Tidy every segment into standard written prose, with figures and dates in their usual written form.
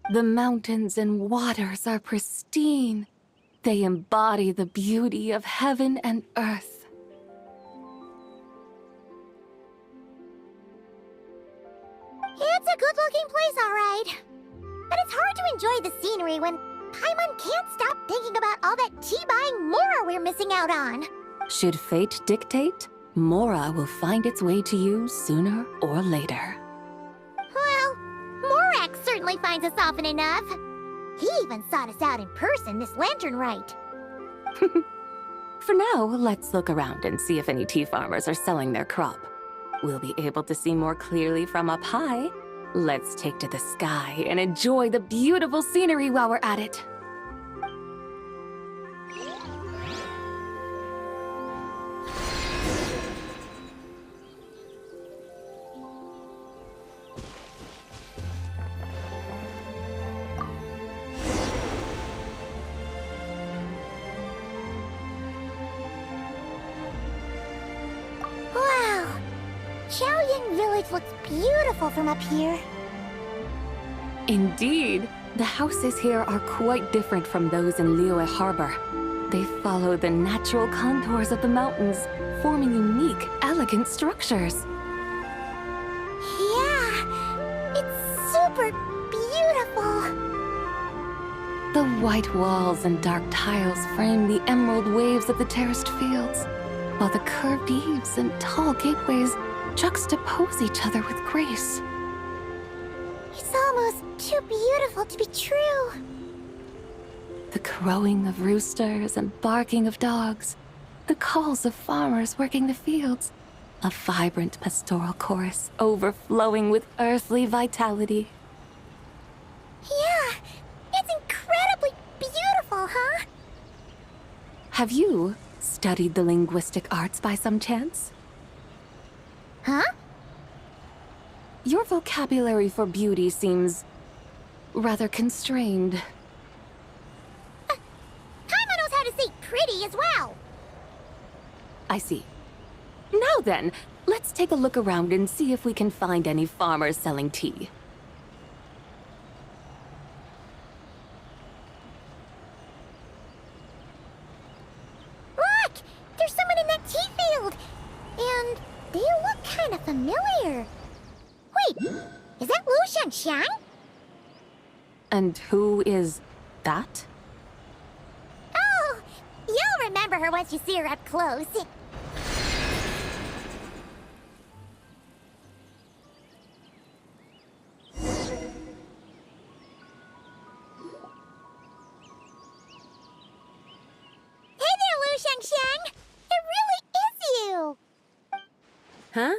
The mountains and waters are pristine. They embody the beauty of heaven and earth. It's a good-looking place, all right. But it's hard to enjoy the scenery when Paimon can't stop thinking about all that tea-buying Mora we're missing out on. Should fate dictate, Mora will find its way to you sooner or later. Well, Morak certainly finds us often enough. He even sought us out in person this lantern rite. For now, let's look around and see if any tea farmers are selling their crop. We'll be able to see more clearly from up high. Let's take to the sky and enjoy the beautiful scenery while we're at it. Wow! Xiaoying Village looks beautiful from up here. Indeed, the houses here are quite different from those in Liyue Harbor. They follow the natural contours of the mountains, forming unique, elegant structures. Yeah, it's super beautiful. The white walls and dark tiles frame the emerald waves of the terraced fields, while the curved eaves and tall gateways juxtapose each other with grace. It's almost too beautiful to be true. The crowing of roosters and barking of dogs, the calls of farmers working the fields, a vibrant pastoral chorus overflowing with earthly vitality. Yeah, it's incredibly beautiful, huh? Have you studied the linguistic arts by some chance? Huh? Your vocabulary for beauty seems rather constrained. Paimon knows how to say pretty as well. I see. Now then, let's take a look around and see if we can find any farmers selling tea. Look! There's someone in that tea field! And they look kind of familiar. Wait, is that Lu Xiangxiang? And who is that? Oh, you'll remember her once you see her up close. Hey there, Lu Xiangxiang! It really is you! Huh?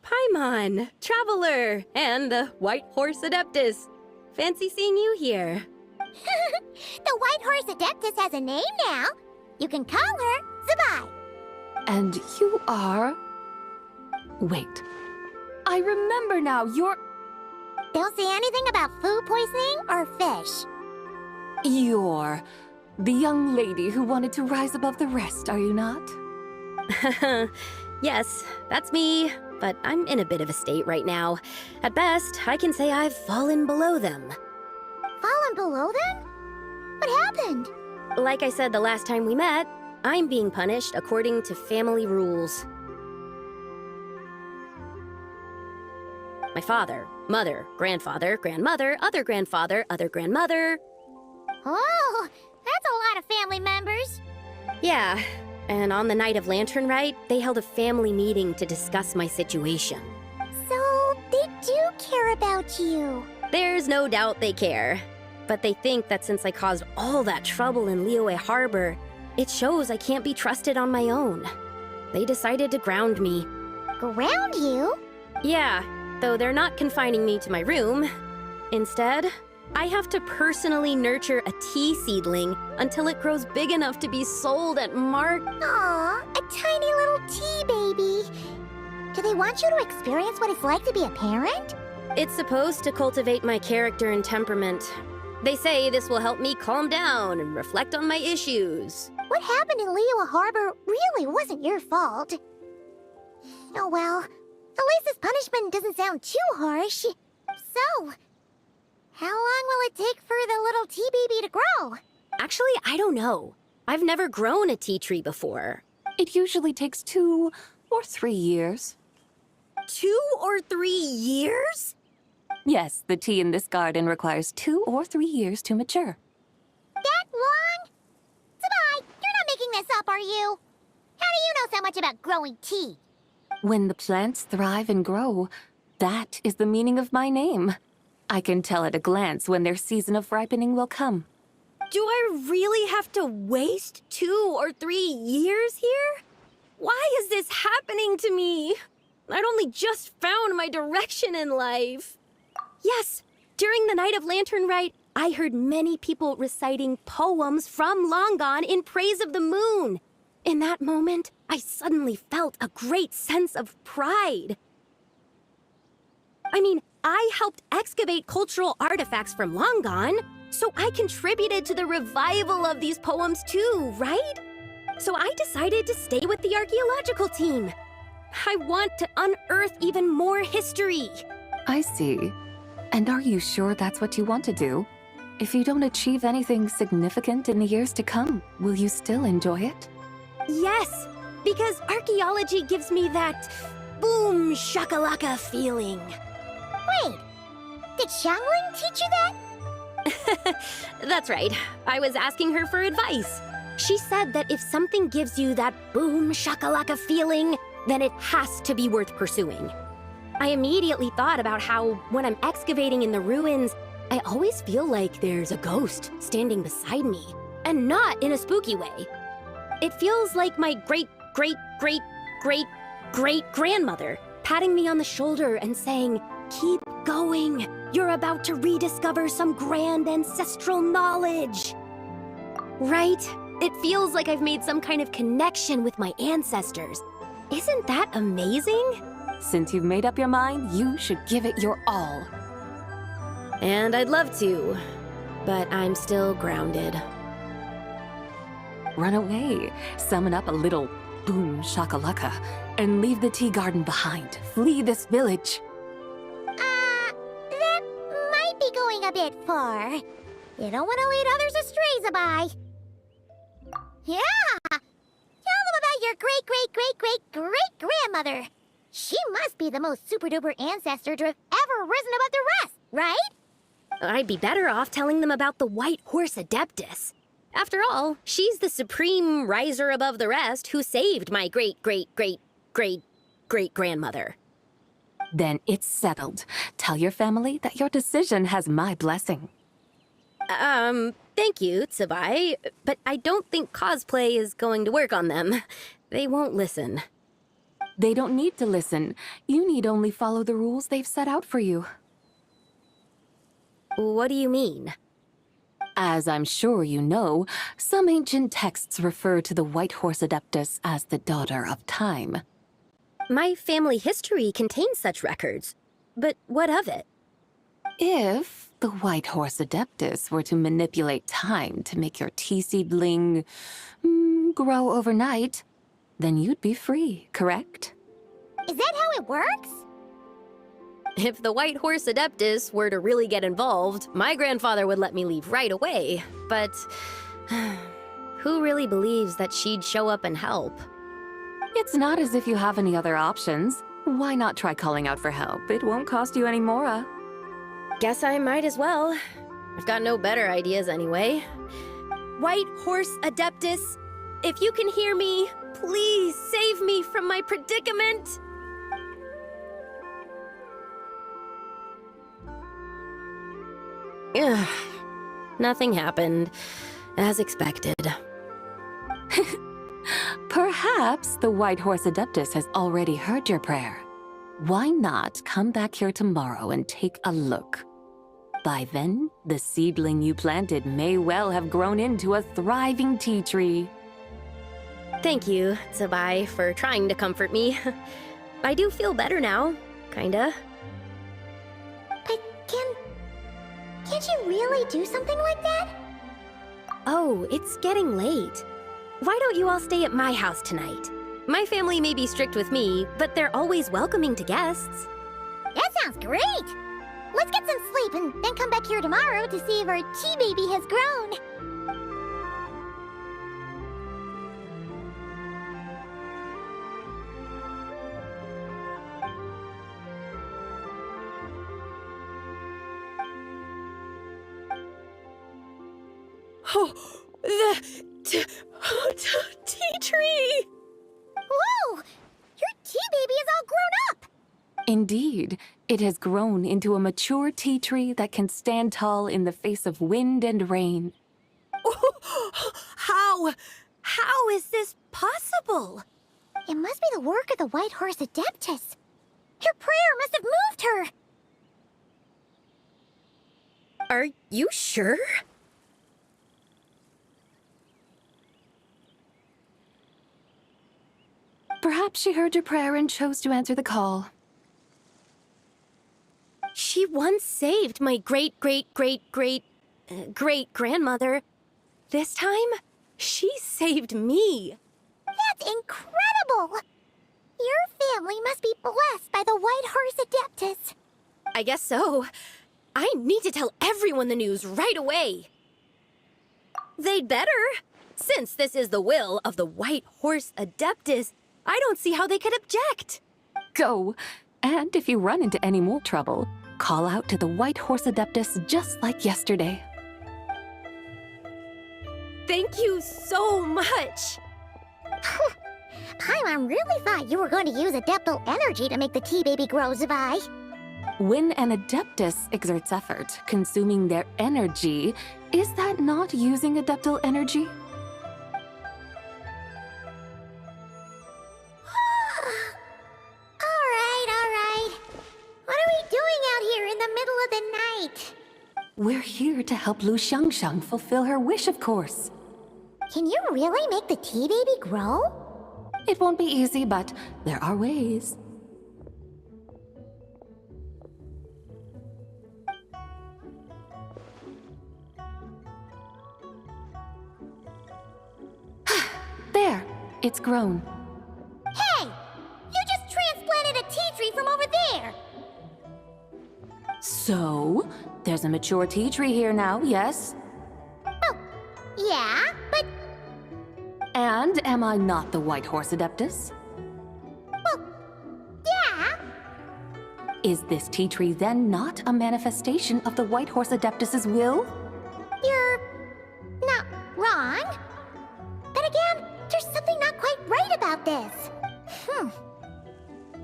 Paimon, Traveler, and the White Horse Adeptus. Fancy seeing you here. The White Horse Adeptus has a name now. You can call her Zabai. And you are... Wait. I remember now, you're... Don't say anything about food poisoning or fish. You're the young lady who wanted to rise above the rest, are you not? Yes, that's me, but I'm in a bit of a state right now. At best, I can say I've fallen below them. Fallen below them? What happened? Like I said the last time we met, I'm being punished according to family rules. My father, mother, grandfather, grandmother, other grandfather, other grandmother. Oh, that's a lot of family members. Yeah, and on the night of Lantern Rite, they held a family meeting to discuss my situation. So, they do care about you. There's no doubt they care. But they think that since I caused all that trouble in Liyue Harbor, it shows I can't be trusted on my own. They decided to ground me. Ground you? Yeah, though they're not confining me to my room. Instead, I have to personally nurture a tea seedling until it grows big enough to be sold at Aw, a tiny little tea baby. Do they want you to experience what it's like to be a parent? It's supposed to cultivate my character and temperament. They say this will help me calm down and reflect on my issues. What happened in Liyue Harbor really wasn't your fault. Oh well, at least this punishment doesn't sound too harsh. So, How long will it take for the little tea baby to grow? Actually, I don't know. I've never grown a tea tree before. It usually takes 2 or 3 years. 2 or 3 years? Yes, the tea in this garden requires 2 or 3 years to mature. That long? Sabai, you're not making this up, are you? How do you know so much about growing tea? When the plants thrive and grow, that is the meaning of my name. I can tell at a glance when their season of ripening will come. Do I really have to waste 2 or 3 years here? Why is this happening to me? I'd only just found my direction in life. Yes, during the Night of Lantern Rite, I heard many people reciting poems from Long Gone in praise of the moon. In that moment, I suddenly felt a great sense of pride. I mean, I helped excavate cultural artifacts from Long Gone, so I contributed to the revival of these poems too, right? So I decided to stay with the archaeological team. I want to unearth even more history. I see. And are you sure that's what you want to do? If you don't achieve anything significant in the years to come, will you still enjoy it? Yes, because archaeology gives me that boom shakalaka feeling. Wait, did Xiangling teach you that? That's right. I was asking her for advice. She said that if something gives you that boom shakalaka feeling, then it has to be worth pursuing. I immediately thought about how, when I'm excavating in the ruins, I always feel like there's a ghost standing beside me, and not in a spooky way. It feels like my great-great-great-great-great-grandmother patting me on the shoulder and saying, "Keep going. You're about to rediscover some grand ancestral knowledge." Right? It feels like I've made some kind of connection with my ancestors. Isn't that amazing? Since you've made up your mind, you should give it your all. And I'd love to, but I'm still grounded. Run away, summon up a little boom shakalaka, and leave the tea garden behind. Flee this village. That might be going a bit far. You don't want to lead others astray, Sabai. Yeah! Tell them about your great-great-great-great-great-grandmother. She must be the most super-duper ancestor to have ever risen above the rest, right? I'd be better off telling them about the White Horse Adeptus. After all, she's the supreme riser above the rest who saved my great-great-great-great-great-grandmother. Then it's settled. Tell your family that your decision has my blessing. Thank you, Tsubai, but I don't think cosplay is going to work on them. They won't listen. They don't need to listen. You need only follow the rules they've set out for you. What do you mean? As I'm sure you know, some ancient texts refer to the White Horse Adeptus as the Daughter of Time. My family history contains such records. But what of it? If the White Horse Adeptus were to manipulate time to make your tea seedling grow overnight, then you'd be free, correct? Is that how it works? If the White Horse Adeptus were to really get involved, my grandfather would let me leave right away. But who really believes that she'd show up and help? It's not as if you have any other options. Why not try calling out for help? It won't cost you any more. Guess I might as well. I've got no better ideas anyway. White Horse Adeptus, if you can hear me, please save me from my predicament. Ugh. Nothing happened, as expected. Perhaps the White Horse Adeptus has already heard your prayer. Why not come back here tomorrow and take a look? By then, the seedling you planted may well have grown into a thriving tea tree. Thank you, Tsubai, for trying to comfort me. I do feel better now, kinda. But can't you really do something like that? Oh, it's getting late. Why don't you all stay at my house tonight? My family may be strict with me, but they're always welcoming to guests. That sounds great! let's get some sleep and then come back here tomorrow to see if our tea baby has grown. Oh, the tea tree! Whoa! Your tea baby is all grown up! Indeed, it has grown into a mature tea tree that can stand tall in the face of wind and rain. How is this possible? It must be the work of the White Horse Adeptus. Her prayer must have moved her. Are you sure? Perhaps she heard your prayer and chose to answer the call. She once saved my great-great-great-great-great-grandmother. This time, she saved me. That's incredible! Your family must be blessed by the White Horse Adeptus. I guess so. I need to tell everyone the news right away. They'd better. Since this is the will of the White Horse Adeptus, I don't see how they could object. Go! And if you run into any more trouble, call out to the White Horse Adeptus just like yesterday. Thank you so much. Paimon really thought you were going to use Adeptal energy to make the tea baby grow, Zabai. When an Adeptus exerts effort, consuming their energy, is that not using Adeptal energy? Alright. What are we doing out here in the middle of the night? We're here to help Lu Xiangxiang fulfill her wish, of course. Can you really make the tea baby grow? It won't be easy, but there are ways. There, it's grown. Hey! You just transplanted a tea tree from over there! So, there's a mature tea tree here now, yes? Oh, yeah, but... And am I not the White Horse Adeptus? Well, yeah. Is this tea tree then not a manifestation of the White Horse Adeptus's will? You're... not wrong. But again, there's something not quite right about this.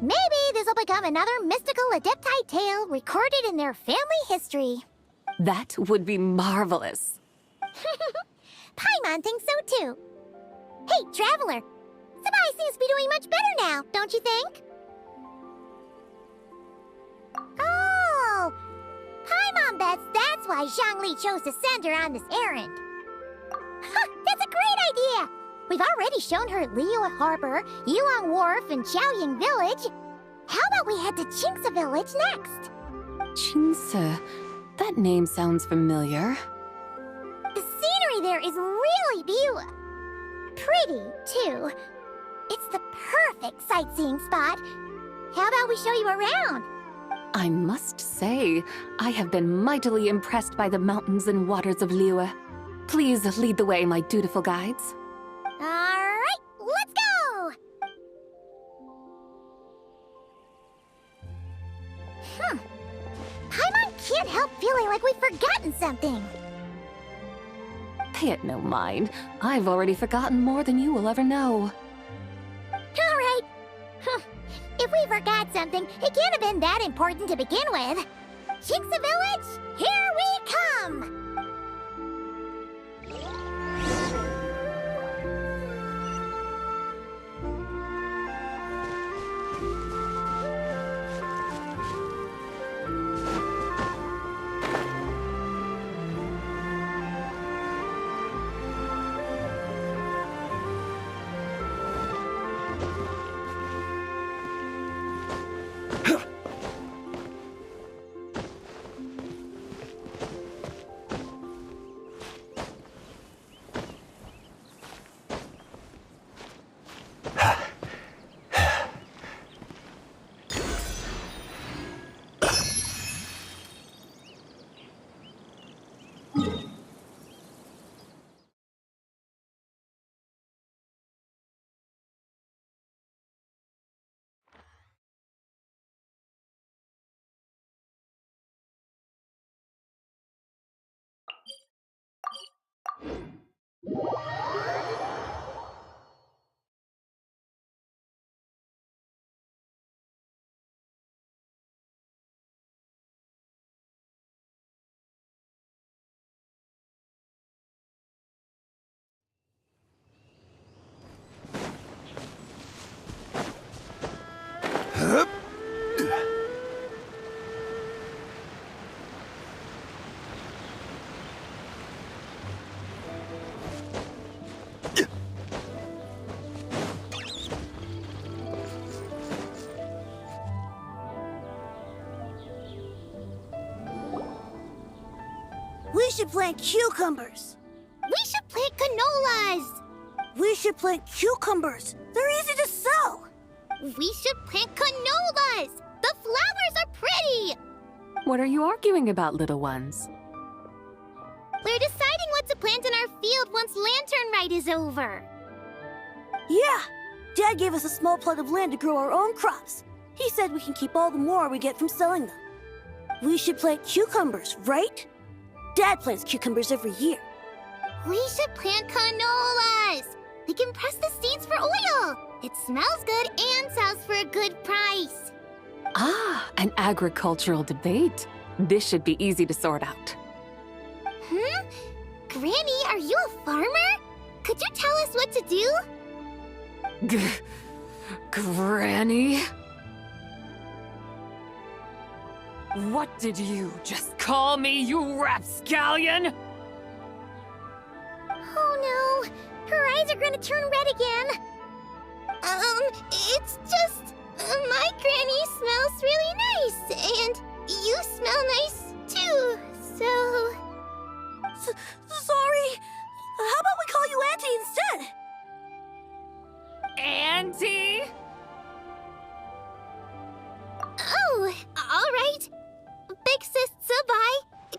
Maybe this will become another mystical Adepti tale recorded in their family history. That would be marvelous. Paimon thinks so too. Hey, Traveler! Zabai seems to be doing much better now, don't you think? Oh! Paimon bets that's why Zhongli chose to send her on this errand. That's a great idea! We've already shown her Liyue Harbor, Yilong Wharf, and Xiaoying Village. How about we head to Qingce Village next? Qingce. That name sounds familiar. The scenery there is really pretty, too. It's the perfect sightseeing spot. How about we show you around? I must say, I have been mightily impressed by the mountains and waters of Liyue. Please lead the way, my dutiful guides. Alright, let's go! Paimon can't help feeling like we've forgotten something. Pay it no mind. I've already forgotten more than you will ever know. Alright. If we forgot something, it can't have been that important to begin with. Qingce Village, here we come! We should plant cucumbers. We should plant canolas. We should plant cucumbers. They're easy to sow. We should plant canolas. The flowers are pretty. What are you arguing about, little ones? We're deciding what to plant in our field once Lantern Rite is over. Yeah, Dad gave us a small plot of land to grow our own crops. He said we can keep all the more we get from selling them. We should plant cucumbers, right? Dad plants cucumbers every year. We should plant canolas. We can press the seeds for oil. It smells good and sells for a good price. Ah, an agricultural debate. This should be easy to sort out. Granny, are you a farmer? Could you tell us what to do? Granny? What did you just call me, you rapscallion? Oh no, her eyes are gonna turn red again. It's just, my granny smells really nice, and you smell nice too, so... Sorry. How about we call you Auntie instead? Auntie? Oh, all right. Big Sis Zubai,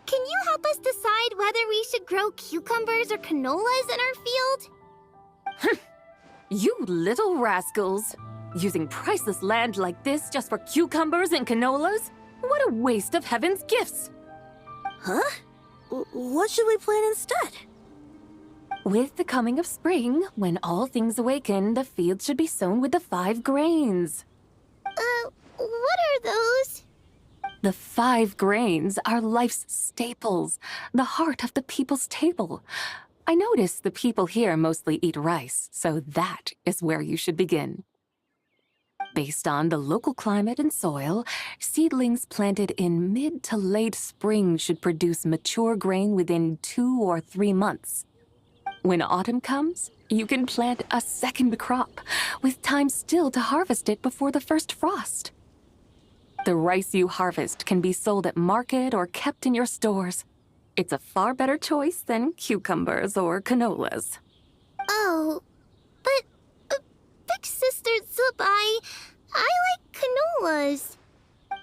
can you help us decide whether we should grow cucumbers or canolas in our field? You little rascals. Using priceless land like this just for cucumbers and canolas? What a waste of heaven's gifts! Huh? What should we plant instead? With the coming of spring, when all things awaken, the field should be sown with the 5 grains. What are those? The 5 grains are life's staples, the heart of the people's table. I notice the people here mostly eat rice, so that is where you should begin. Based on the local climate and soil, seedlings planted in mid to late spring should produce mature grain within 2 or 3 months. When autumn comes, you can plant a second crop, with time still to harvest it before the first frost. The rice you harvest can be sold at market or kept in your stores. It's a far better choice than cucumbers or canolas. Oh, but Big Sister Zubai, I like canolas.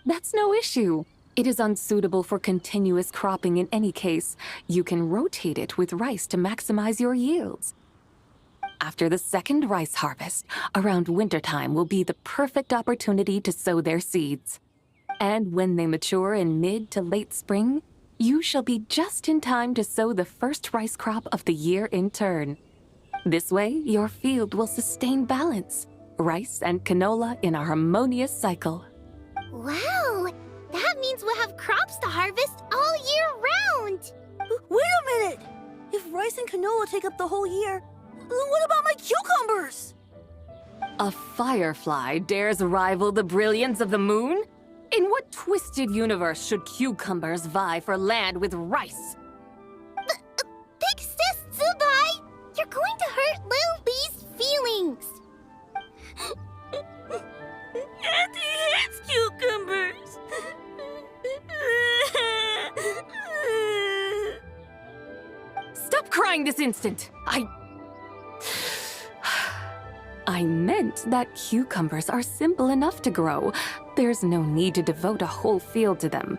That's no issue. It is unsuitable for continuous cropping in any case. You can rotate it with rice to maximize your yields. After the second rice harvest, around wintertime will be the perfect opportunity to sow their seeds. And when they mature in mid to late spring, you shall be just in time to sow the first rice crop of the year in turn. This way, your field will sustain balance, rice and canola in a harmonious cycle. Wow, that means we'll have crops to harvest all year round. Wait a minute! If rice and canola take up the whole year, what about my cucumbers? A firefly dares rival the brilliance of the moon? In what twisted universe should cucumbers vie for land with rice? Big Sis Zubai, you're going to hurt Lil Bee's feelings. Auntie hates cucumbers. Stop crying this instant! I meant that cucumbers are simple enough to grow. There's no need to devote a whole field to them.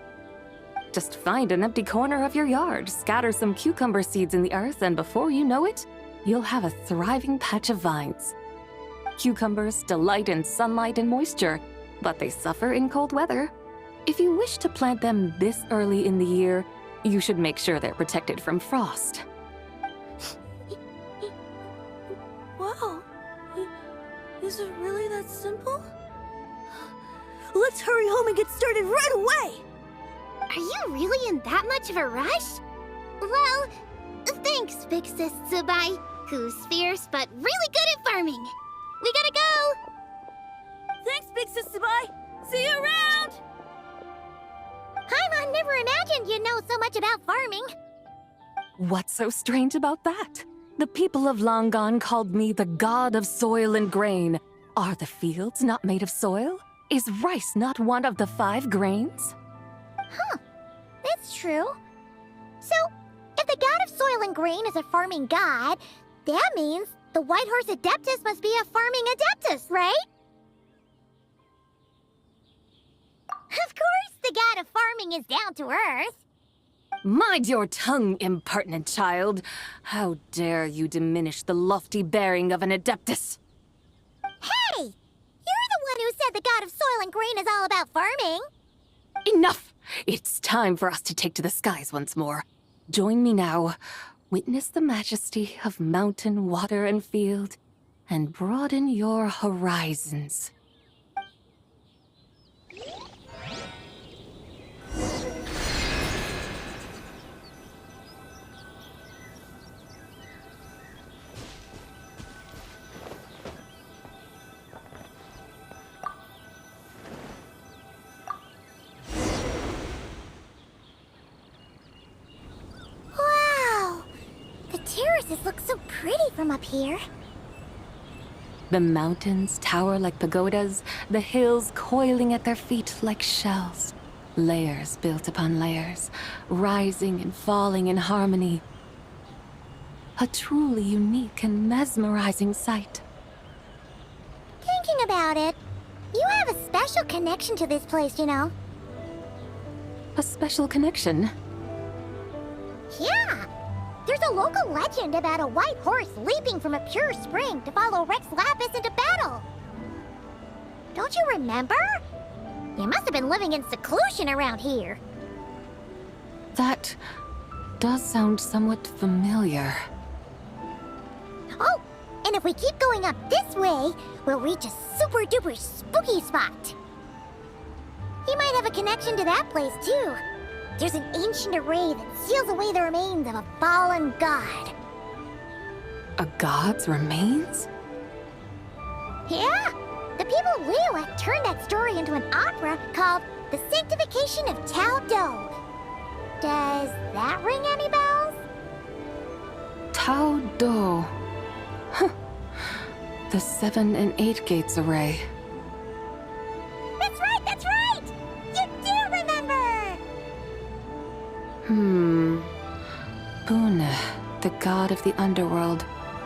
Just find an empty corner of your yard, scatter some cucumber seeds in the earth, and before you know it, you'll have a thriving patch of vines. Cucumbers delight in sunlight and moisture, but they suffer in cold weather. If you wish to plant them this early in the year, you should make sure they're protected from frost. Wow. Is it really that simple? Let's hurry home and get started right away! Are you really in that much of a rush? Well, thanks, Big Sis Zubai, who's fierce but really good at farming. We gotta go! Thanks, Big Sis Zubai! See you around! Paimon never imagined you'd know so much about farming. What's so strange about that? The people of Longon called me the god of soil and grain. Are the fields not made of soil? Is rice not one of the 5 grains? Huh, that's true. So, if the god of soil and grain is a farming god, that means the White Horse Adeptus must be a farming adeptus, right? Of course the god of farming is down to earth. Mind your tongue, impertinent child. How dare you diminish the lofty bearing of an adeptus? Hey! You're the one who said the god of soil and grain is all about farming. Enough! It's time for us to take to the skies once more. Join me now. Witness the majesty of mountain, water, and field, and broaden your horizons. Wow! The terraces look so pretty from up here. The mountains tower like pagodas, the hills coiling at their feet like shells. Layers built upon layers, rising and falling in harmony. A truly unique and mesmerizing sight. Thinking about it, you have a special connection to this place, you know. A special connection. Yeah! There's a local legend about a white horse leaping from a pure spring to follow Rex Lapis into battle. Don't you remember? You must have been living in seclusion around here. That does sound somewhat familiar. Oh, and if we keep going up this way, we'll reach a super duper spooky spot. He might have a connection to that place too. There's an ancient array that seals away the remains of a fallen god. A god's remains? Yeah, the people of Liyue turned that story into an opera called The Sanctification of Tao Do. Does that ring any bells? Tao Do. Huh. The 7 and 8 gates array. That's right, that's right! You do remember! Bune, the god of the underworld,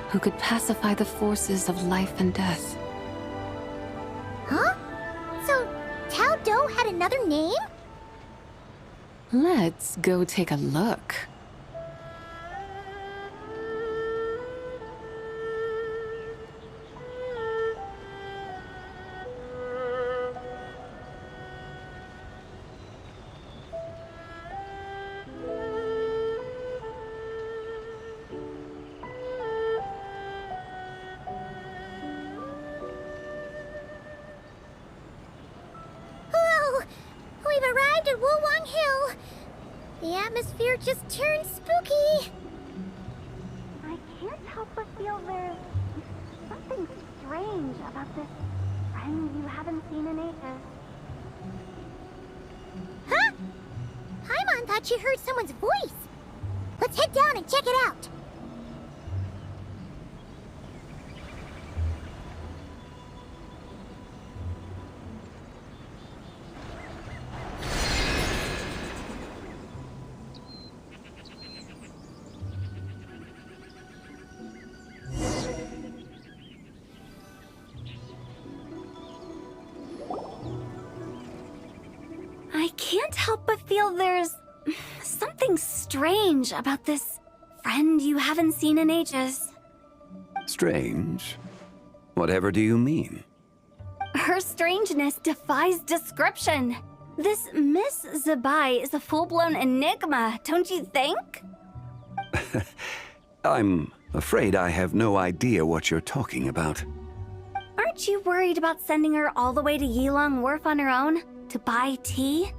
who could pacify the forces of life and death. Huh? So, Tao Do had another name? Let's go take a look. Whoa! We've arrived at Wulwang Hill. The atmosphere just turned spooky. I can't help but feel there's something strange about this friend you haven't seen in ages. Huh? Paimon thought she heard someone's voice. Let's head down and check it out. I can't help but feel there's something strange about this friend you haven't seen in ages. Strange? Whatever do you mean? Her strangeness defies description. This Miss Zubai is a full-blown enigma, don't you think? I'm Afraid I have no idea what you're talking about. Aren't you worried about sending her all the way to Yilong Wharf on her own to buy tea?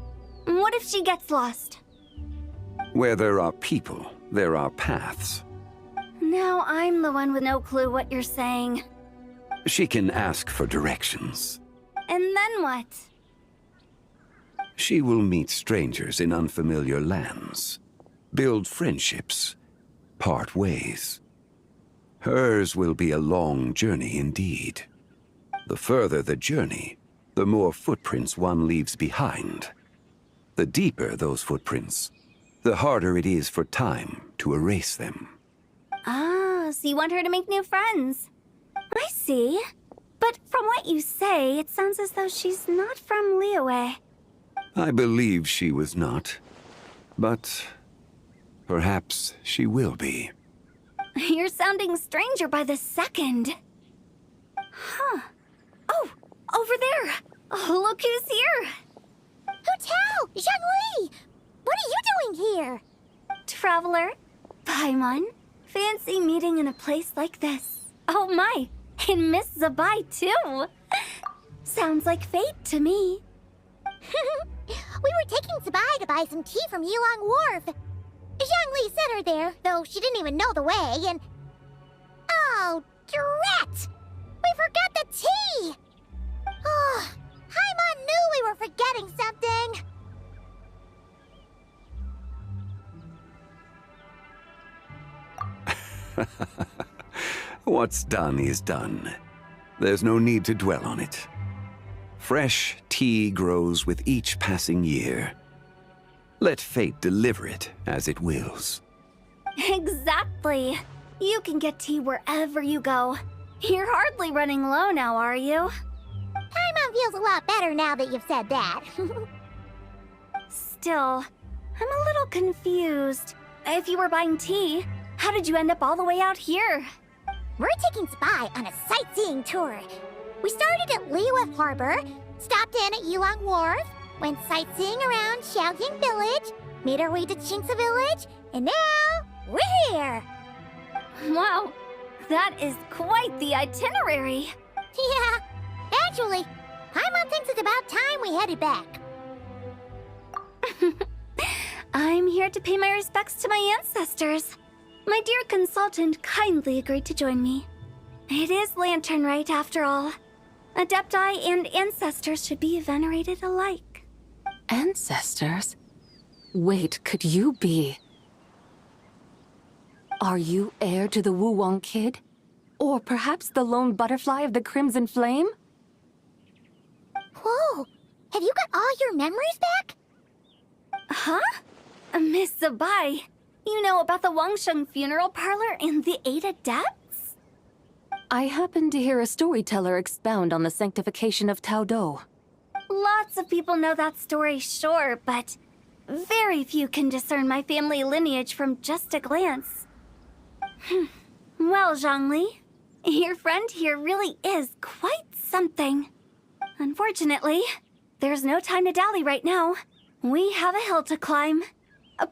What if she gets lost? Where there are people, there are paths. Now I'm the one with no clue what you're saying. She can ask for directions. And then what? She will meet strangers in unfamiliar lands, build friendships, part ways. Hers will be a long journey indeed. The further the journey, the more footprints one leaves behind. The deeper those footprints, the harder it is for time to erase them. Ah, so you want her to make new friends. I see. But from what you say, it sounds as though she's not from Liyue. I believe she was not, but perhaps she will be. You're sounding stranger by the second. Huh. Oh, over there. Oh, look who's here. Hu Tao! Zhongli! What are you doing here? Traveler. Paimon. Fancy meeting in a place like this. Oh my, and Miss Zabai too. Sounds like fate to me. We were taking Zabai to buy some tea from Yilong Wharf. Zhongli sent her there, though she didn't even know the way, and... Oh, drat! We forgot the tea! Oh, Paimon knew we were forgetting something! What's done is done. There's no need to dwell on it. Fresh tea grows with each passing year. Let fate deliver it as it wills. Exactly. You can get tea wherever you go. You're hardly running low now, are you? Paimon feels a lot better now that you've said that. Still, I'm a little confused. If you were buying tea, how did you end up all the way out here? We're taking Spy on a sightseeing tour. We started at Liyue Harbor, stopped in at Yilong Wharf, went sightseeing around Xiaojing Village, made our way to Qingce Village, and now we're here. Wow, that is quite the itinerary. Yeah, actually, Paimon thinks it's about time we headed back. I'm here to pay my respects to my ancestors. My dear consultant kindly agreed to join me. It is Lantern Rite, after all. Adepti and ancestors should be venerated alike. Ancestors? Wait, could you be? Are you heir to the Wu Wong kid? Or perhaps the lone butterfly of the Crimson Flame? Whoa, have you got all your memories back? Huh? Miss Zabai, you know about the Wangsheng funeral parlor and the 8 adepts? I happened to hear a storyteller expound on the sanctification of Tao Do. Lots of people know that story, sure, but very few can discern my family lineage from just a glance. Well, Zhongli, your friend here really is quite something. Unfortunately, there's no time to dally right now. We have a hill to climb.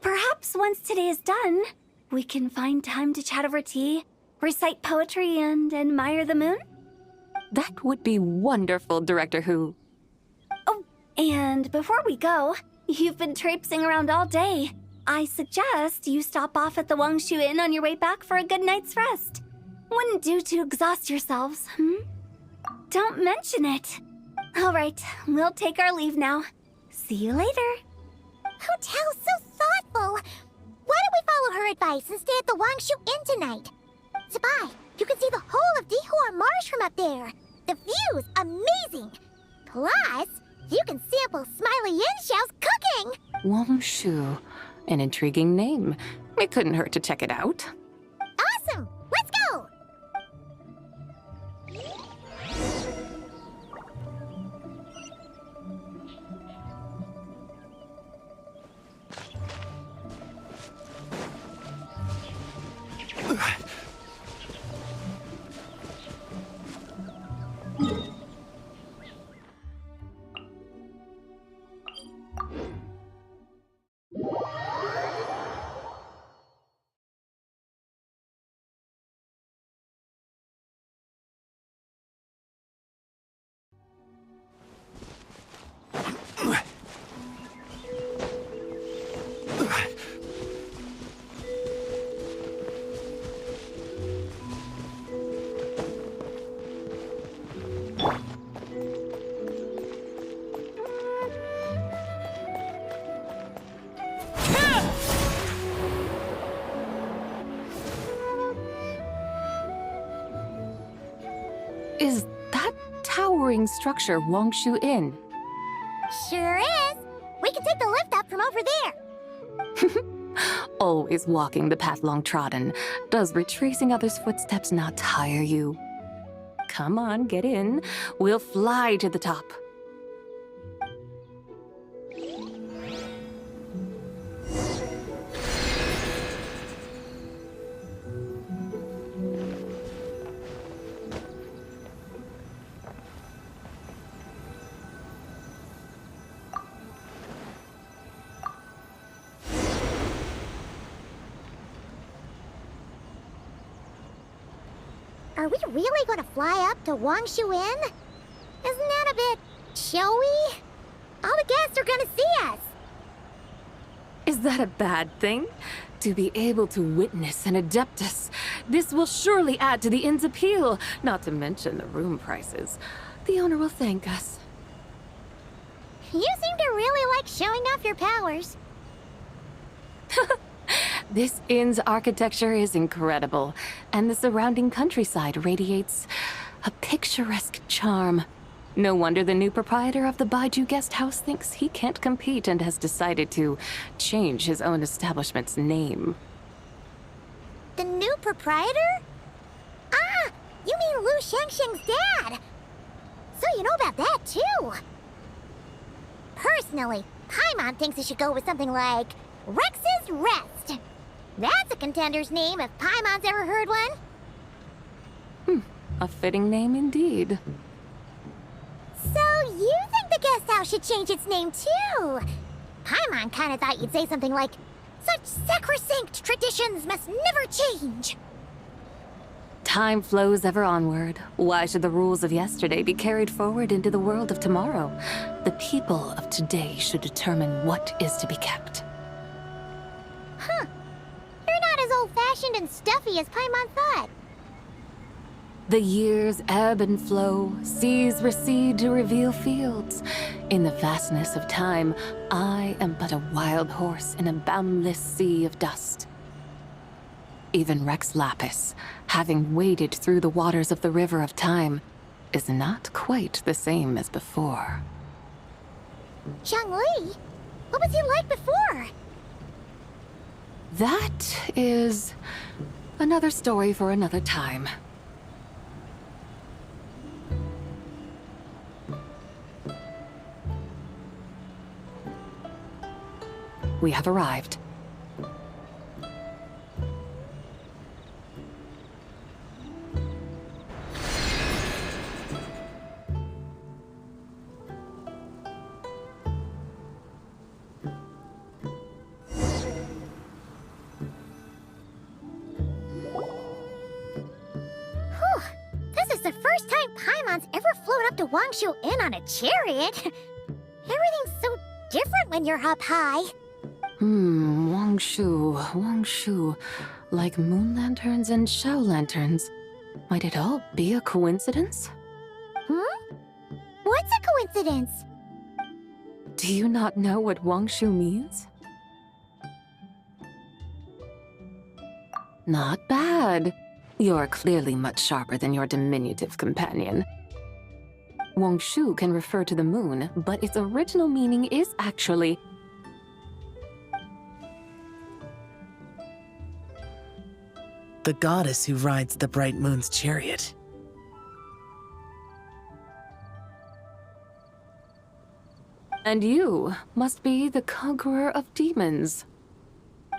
Perhaps once today is done, we can find time to chat over tea, recite poetry, and admire the moon? That would be wonderful, Director Hu. Oh, and before we go, you've been traipsing around all day. I suggest you stop off at the Wangshu Inn on your way back for a good night's rest. Wouldn't do to exhaust yourselves, Don't mention it. All right, we'll take our leave now. See you later. Hu Tao's so thoughtful. Why don't we follow her advice and stay at the Wangshu Inn tonight? Zabai, you can see the whole of Dihua Marsh from up there. The view's amazing. Plus, you can sample Smiley Yin-Xiao's cooking. Wong Shu. An intriguing name. It couldn't hurt to check it out. Awesome! Let's go! Is that towering structure Wangshu Inn? Sure is. We can take the lift up from over there. Always walking the path long trodden. Does retracing others' footsteps not tire you? Come on, get in. We'll fly to the top. Are we really going to fly up to Wangshu Inn? Isn't that a bit showy? All the guests are going to see us. Is that a bad thing? To be able to witness an Adeptus. This will surely add to the inn's appeal, not to mention the room prices. The owner will thank us. You seem to really like showing off your powers. This inn's architecture is incredible, and the surrounding countryside radiates a picturesque charm. No wonder the new proprietor of the Baiju guest house thinks he can't compete and has decided to change his own establishment's name. The new proprietor? Ah, you mean Lu Shengsheng's dad. So you know about that, too. Personally, Paimon thinks it should go with something like Rex's Rest. That's a contender's name if Paimon's ever heard one. A fitting name indeed. So you think the guest house should change its name, too? Paimon kinda thought you'd say something like, such sacrosanct traditions must never change. Time flows ever onward. Why should the rules of yesterday be carried forward into the world of tomorrow? The people of today should determine what is to be kept. Huh. You're not as old-fashioned and stuffy as Paimon thought. The years ebb and flow, seas recede to reveal fields. In the vastness of time, I am but a wild horse in a boundless sea of dust. Even Rex Lapis, having waded through the waters of the river of time, is not quite the same as before. Zhongli? What was he like before? That is another story for another time. We have arrived. This is the first time Paimon's ever flown up to Wangshu Inn on a chariot. Everything's so different when you're up high. Wangshu. Like moon lanterns and shao lanterns. Might it all be a coincidence? What's a coincidence? Do you not know what Wangshu means? Not bad. You're clearly much sharper than your diminutive companion. Wangshu can refer to the moon, but its original meaning is actually the goddess who rides the bright moon's chariot. And you must be the conqueror of demons.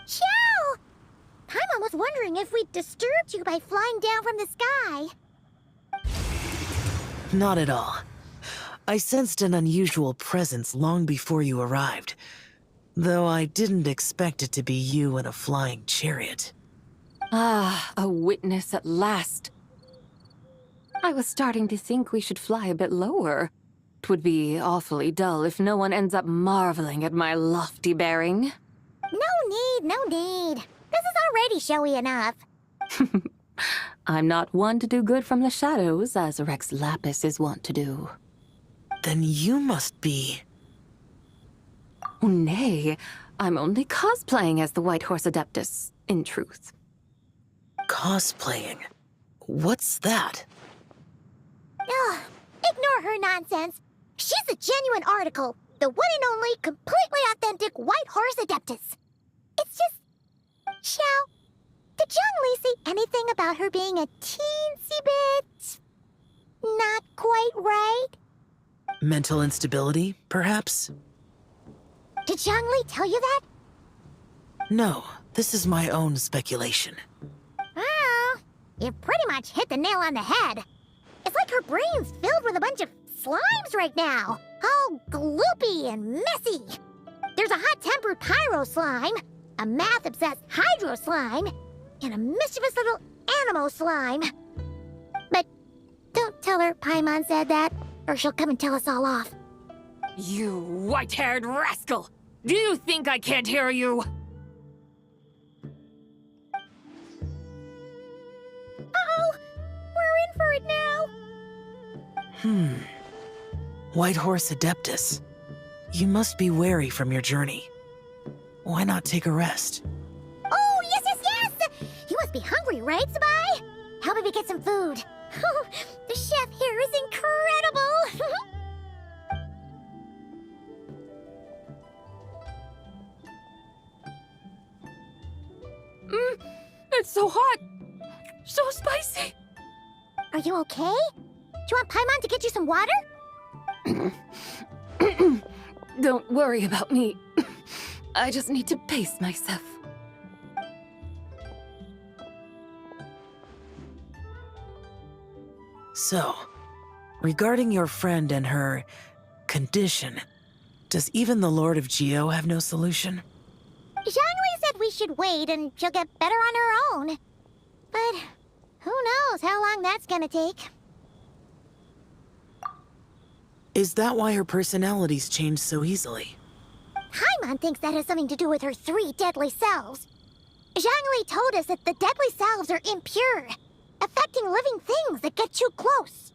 Chow! Paimon was wondering if we'd disturbed you by flying down from the sky. Not at all. I sensed an unusual presence long before you arrived, though I didn't expect it to be you in a flying chariot. Ah, a witness at last. I was starting to think we should fly a bit lower. 'Twould be awfully dull if no one ends up marveling at my lofty bearing. No need. This is already showy enough. I'm not one to do good from the shadows, as Rex Lapis is wont to do. Then you must be... Oh, nay, I'm only cosplaying as the White Horse Adeptus, in truth. cosplaying. What's that? Ugh, ignore her nonsense. She's a genuine article. The one and only, completely authentic White Horse Adeptus. It's just... Xiao, did Zhongli say anything about her being a teensy bit... not quite right? Mental instability, perhaps? Did Zhongli tell you that? No, this is my own speculation. Oh, you pretty much hit the nail on the head. It's like her brain's filled with a bunch of slimes right now. All gloopy and messy. There's a hot-tempered pyro slime, a math-obsessed hydro slime, and a mischievous little animal slime. But don't tell her Paimon said that, or she'll come and tell us all off. You white-haired rascal! Do you think I can't hear you? Uh-oh! We're in for it now! White Horse Adeptus. You must be wary from your journey. Why not take a rest? Oh, yes, yes, yes! You must be hungry, right, Sabai? How about we get some food? The chef here is incredible! It's so hot! So spicy! Are you okay? Do you want Paimon to get you some water? Don't worry about me. I just need to pace myself. So, regarding your friend and her condition, does even the Lord of Geo have no solution? Zhongli said we should wait and she'll get better on her own. But who knows how long that's gonna take. Is that why her personalities change so easily? Paimon thinks that has something to do with her 3 deadly selves. Zhongli told us that the deadly selves are impure, affecting living things that get too close.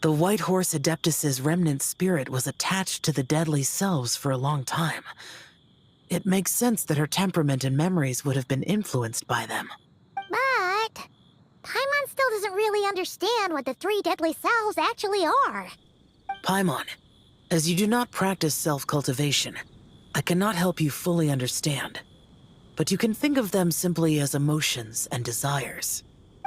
The White Horse Adeptus's remnant spirit was attached to the deadly selves for a long time. It makes sense that her temperament and memories would have been influenced by them. But Paimon still doesn't really understand what the 3 deadly selves actually are. Paimon, as you do not practice self-cultivation, I cannot help you fully understand. But you can think of them simply as emotions and desires.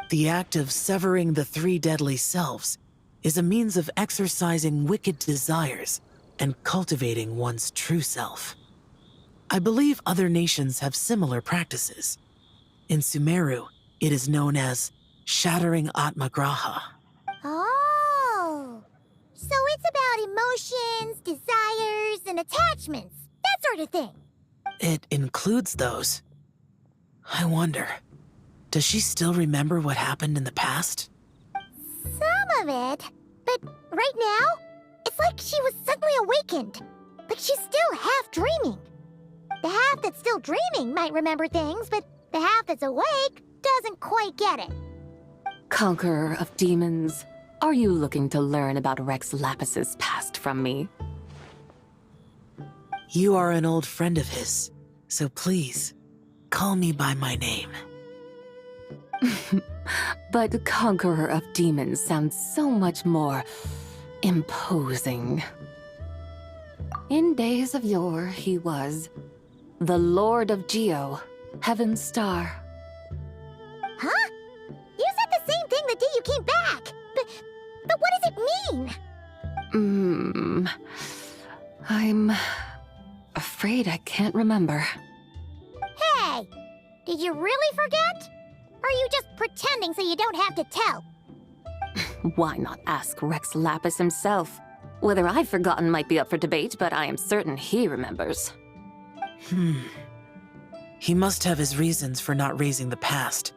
The act of severing the 3 deadly selves is a means of exercising wicked desires and cultivating one's true self. I believe other nations have similar practices. In Sumeru, it is known as shattering Atmagraha. Oh, so it's about emotions, desires, and attachments, that sort of thing. It includes those. I wonder, does she still remember what happened in the past? Some of it, but right now, it's like she was suddenly awakened. Like she's still half dreaming. The half that's still dreaming might remember things, but the half that's awake doesn't quite get it. Conqueror of demons, are you looking to learn about Rex Lapis's past from me? You are an old friend of his, so please, call me by my name. But Conqueror of Demons sounds so much more imposing. In days of yore, he was the Lord of Geo, Heaven's Star. Huh? You said the same thing the day you came back. But what does it mean? I'm afraid I can't remember. Hey, did you really forget? Or are you just pretending so you don't have to tell? Why not ask Rex Lapis himself? Whether I've forgotten might be up for debate, but I am certain he remembers. He must have his reasons for not raising the past,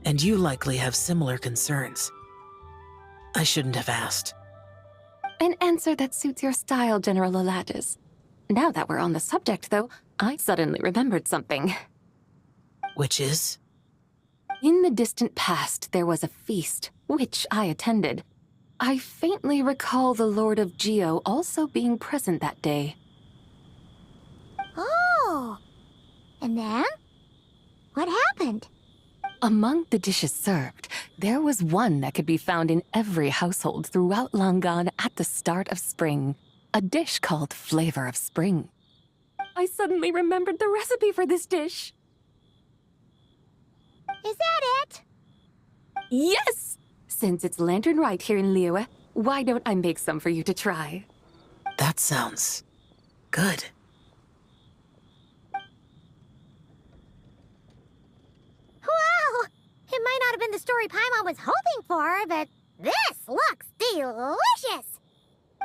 and you likely have similar concerns. I shouldn't have asked. An answer that suits your style, General Alatis. Now that we're on the subject, though, I suddenly remembered something. Which is? In the distant past, there was a feast, which I attended. I faintly recall the Lord of Geo also being present that day. Oh. And then? What happened? Among the dishes served, There was one that could be found in every household throughout Langan at the start of spring, a dish called Flavor of Spring. I suddenly remembered the recipe for this dish. Is that it? Yes! Since it's Lantern right here in Liyue, why don't I make some for you to try? That sounds good. Wow! It might not have been the story Paimon was hoping for, but this looks delicious!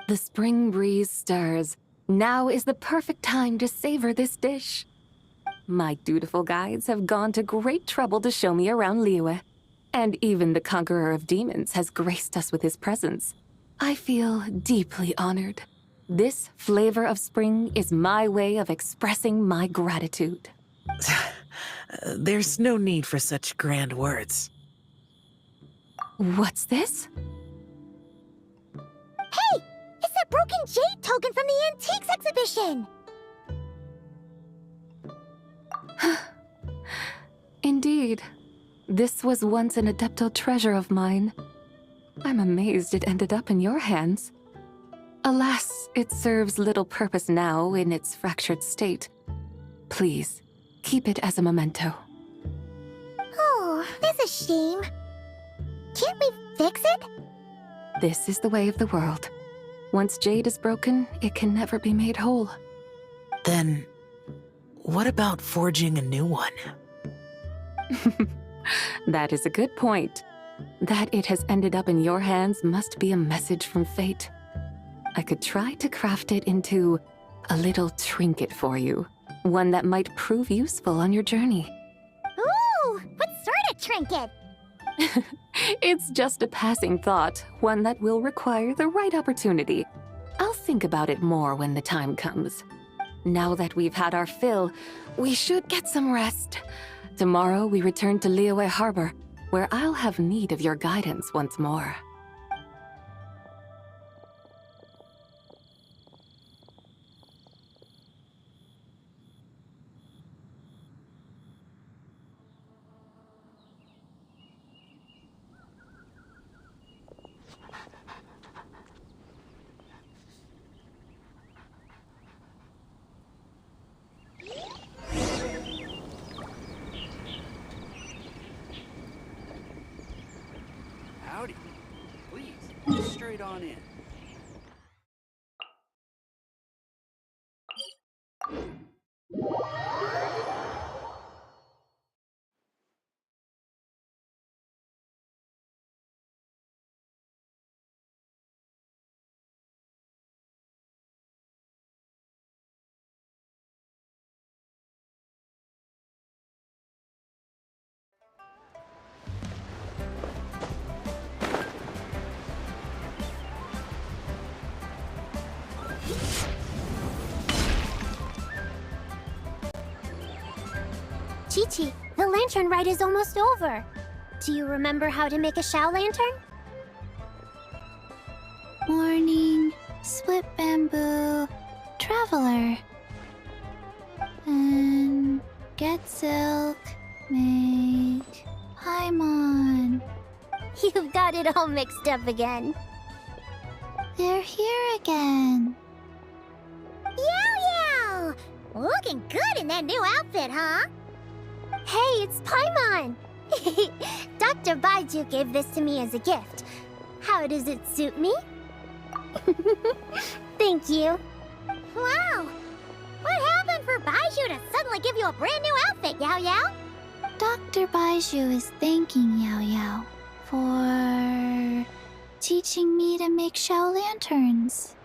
The spring breeze stirs. Now is the perfect time to savor this dish. My dutiful guides have gone to great trouble to show me around Liyue, and even the conqueror of demons has graced us with his presence. I feel deeply honored. This flavor of spring is my way of expressing my gratitude. There's no need for such grand words. What's this? Hey! It's that broken jade token from the antiques exhibition! Indeed. This was once an adeptal treasure of mine. I'm amazed it ended up in your hands. Alas, it serves little purpose now in its fractured state. Please, keep it as a memento. Oh, that's a shame. Can't we fix it? This is the way of the world. Once jade is broken, it can never be made whole. Then, what about forging a new one? That is a good point. That it has ended up in your hands must be a message from fate. I could try to craft it into a little trinket for you. One that might prove useful on your journey. Ooh, what sort of trinket? It's just a passing thought, one that will require the right opportunity. I'll think about it more when the time comes. Now that we've had our fill, we should get some rest. Tomorrow we return to Liyue Harbor, where I'll have need of your guidance once more. Howdy. Please, straight on in. Chi-Chi, the lantern ride is almost over. Do you remember how to make a Shao lantern? Morning, split bamboo, traveler. And get silk, make Paimon. You've got it all mixed up again. They're here again. Yow! Looking good in that new outfit, huh? Hey, it's Paimon! Dr. Baiju gave this to me as a gift. How does it suit me? Thank you. Wow! What happened for Baiju to suddenly give you a brand new outfit, Yao Yao? Dr. Baiju is thanking Yao Yao for teaching me to make Shao lanterns.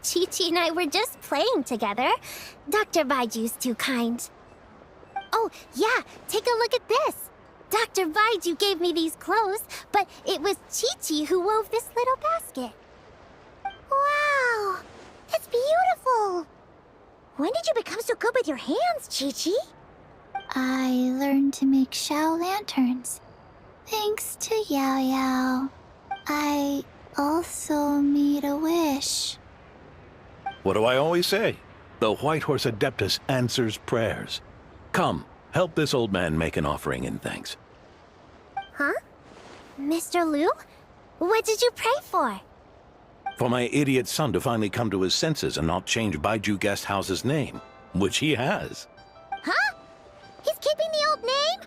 Chi-Chi and I were just playing together. Dr. Baiju's too kind. Oh, yeah, take a look at this. Dr. Baiju gave me these clothes, but it was Chi-Chi who wove this little basket. Wow, that's beautiful. When did you become so good with your hands, Chi-Chi? I learned to make Shao lanterns. Thanks to Yao Yao. I also made a wish. What do I always say? The White Horse Adeptus answers prayers. Come, help this old man make an offering in thanks. Huh? Mr. Liu? What did you pray for? For my idiot son to finally come to his senses and not change Baiju Guest House's name, which he has. Huh? He's keeping the old name?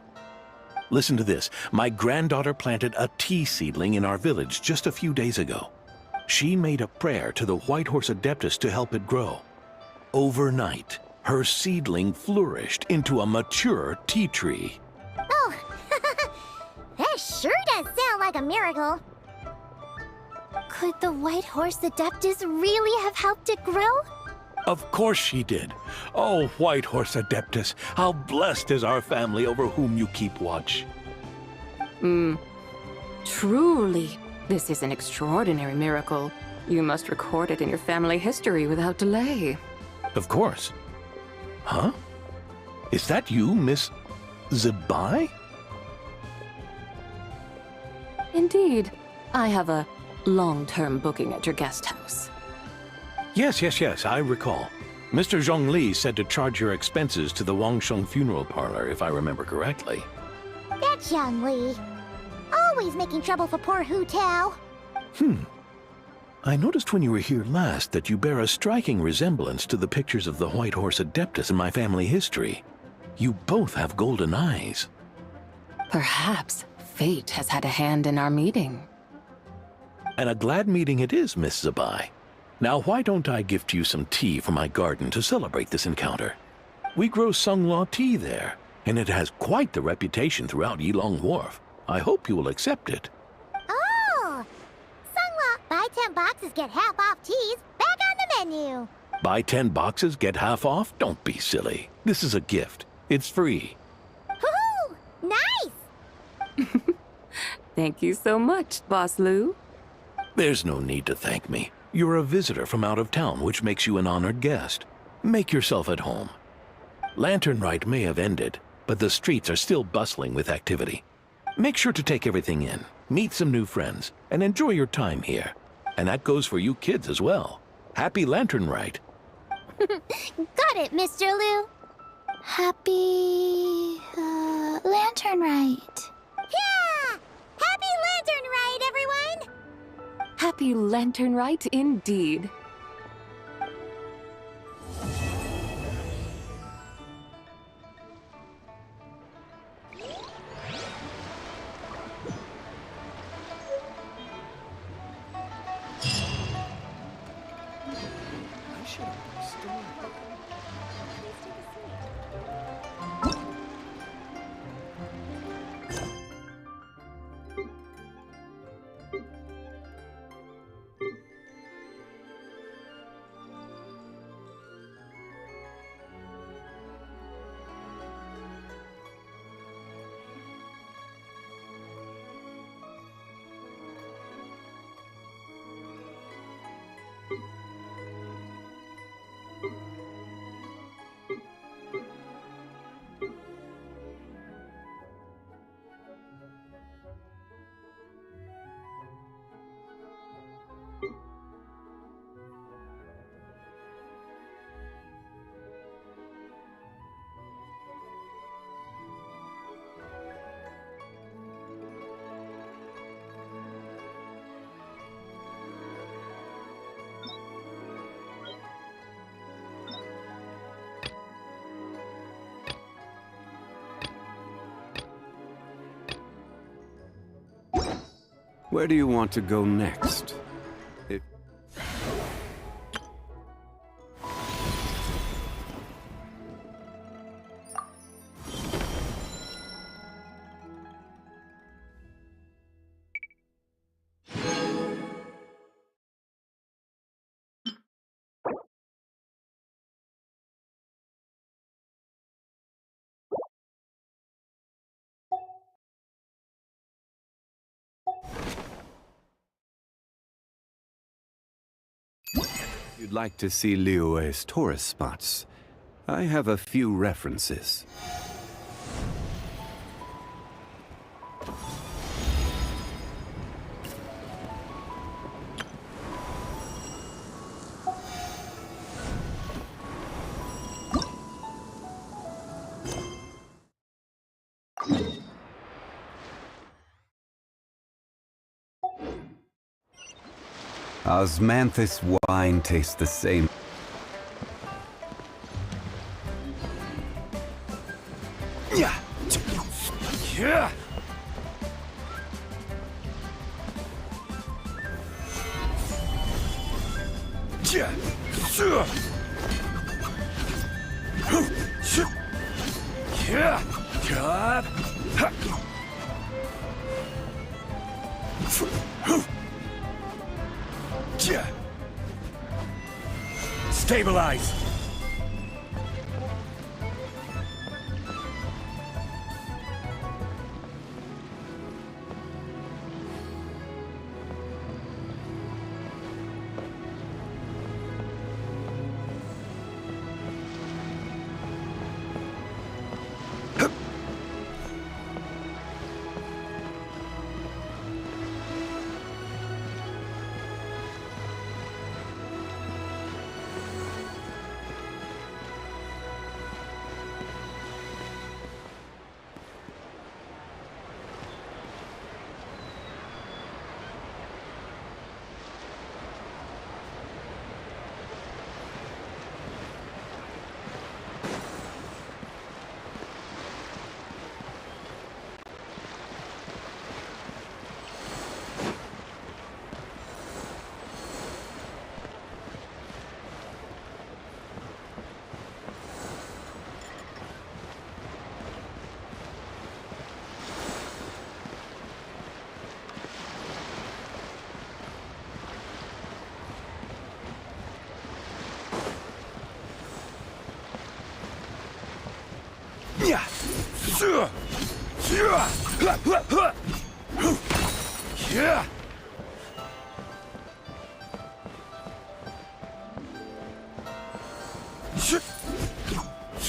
Listen to this. My granddaughter planted a tea seedling in our village just a few days ago. She made a prayer to the White Horse Adeptus to help it grow. Overnight, her seedling flourished into a mature tea tree. Oh, that sure does sound like a miracle. Could the White Horse Adeptus really have helped it grow? Of course she did. Oh, White Horse Adeptus, how blessed is our family over whom you keep watch. Truly, this is an extraordinary miracle. You must record it in your family history without delay. Of course. Huh? Is that you, Miss Zabai? Indeed, I have a long-term booking at your guest house. Yes, I recall. Mr. Zhongli said to charge your expenses to the Wangsheng funeral parlor, if I remember correctly. That's Young Li. Always making trouble for poor Hu Tao. I noticed when you were here last that you bear a striking resemblance to the pictures of the White Horse Adeptus in my family history. You both have golden eyes. Perhaps fate has had a hand in our meeting. And a glad meeting it is, Miss Zabai. Now, why don't I gift you some tea from my garden to celebrate this encounter? We grow Sunglaw tea there, and it has quite the reputation throughout Yilong Wharf. I hope you will accept it. Oh! Sunglaw, buy 10 boxes, get half off teas. Back on the menu. Buy 10 boxes, get half off? Don't be silly. This is a gift. It's free. Woohoo! Nice! Thank you so much, Boss Liu. There's no need to thank me. You're a visitor from out of town, which makes you an honored guest. Make yourself at home. Lantern Rite may have ended, but the streets are still bustling with activity. Make sure to take everything in, meet some new friends, and enjoy your time here. And that goes for you kids as well. Happy Lantern Rite. Got it, Mr. Liu. Happy Lantern Rite. Yeah! Happy Lantern Rite, everyone! Happy Lantern Rite indeed. Where do you want to go next? You'd like to see Liyue's tourist spots. I have a few references. Osmanthus wine tastes the same. Yeah. Yeah. Yeah. Sure. Yeah. God. Yeah. Stabilize. Yeah.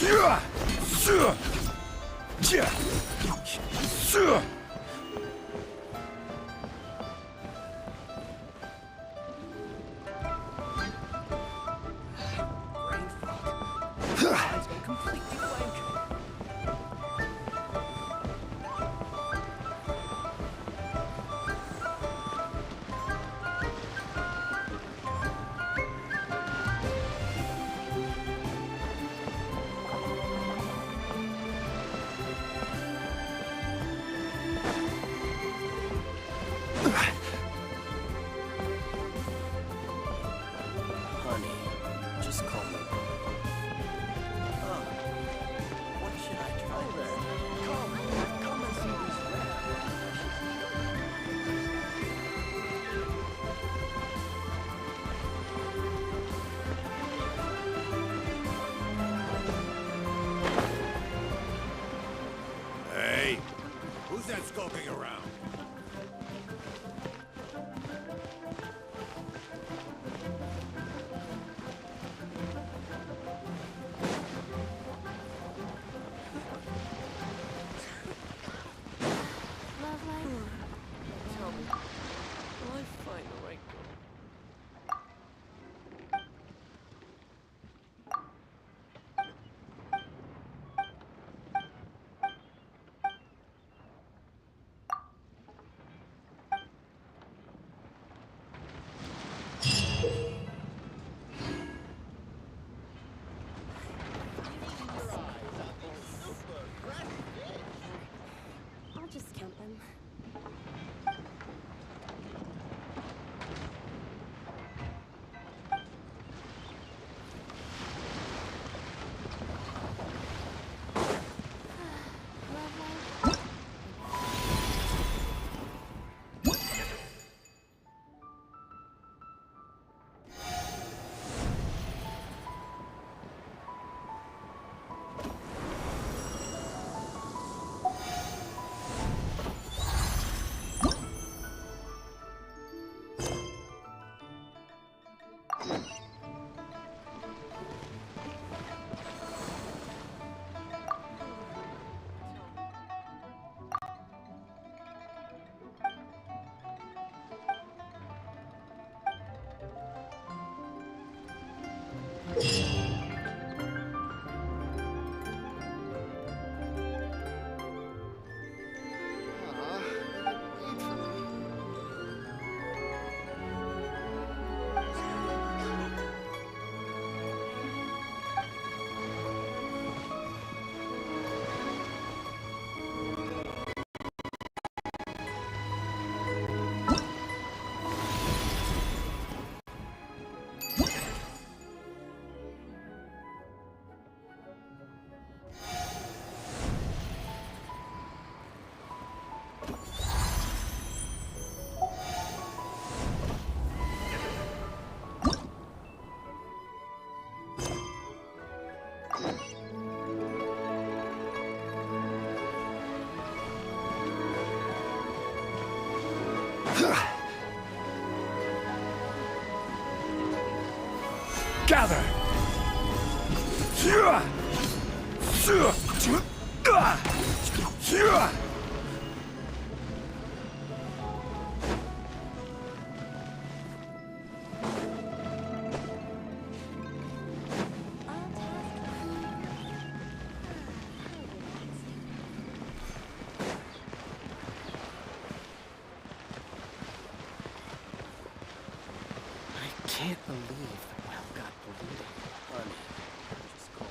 Yeah. Yeah. Brain fog. Eyes go completely blank. Honey, just call me. Gather! I can't believe the well got polluted. Honey, just cold.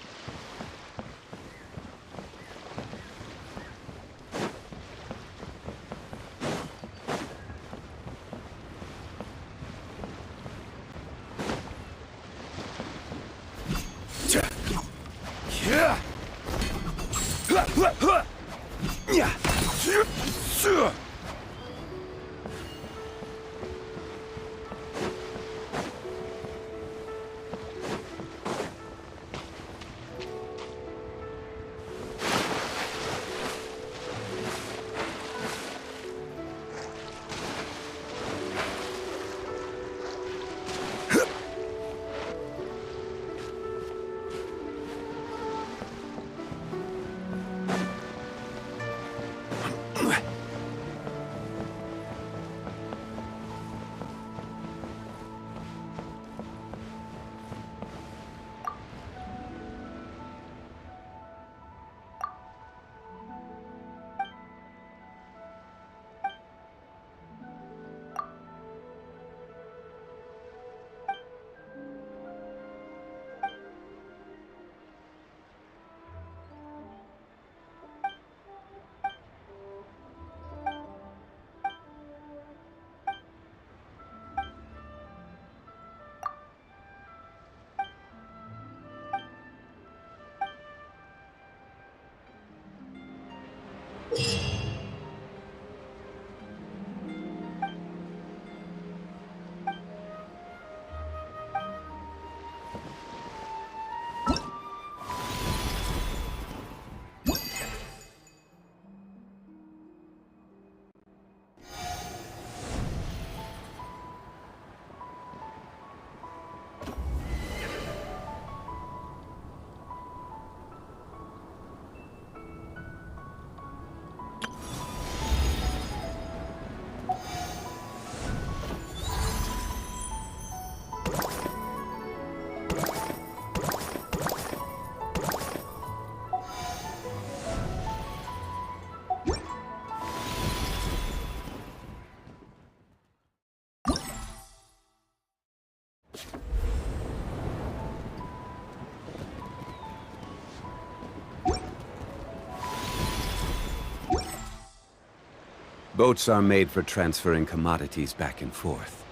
Boats are made for transferring commodities back and forth.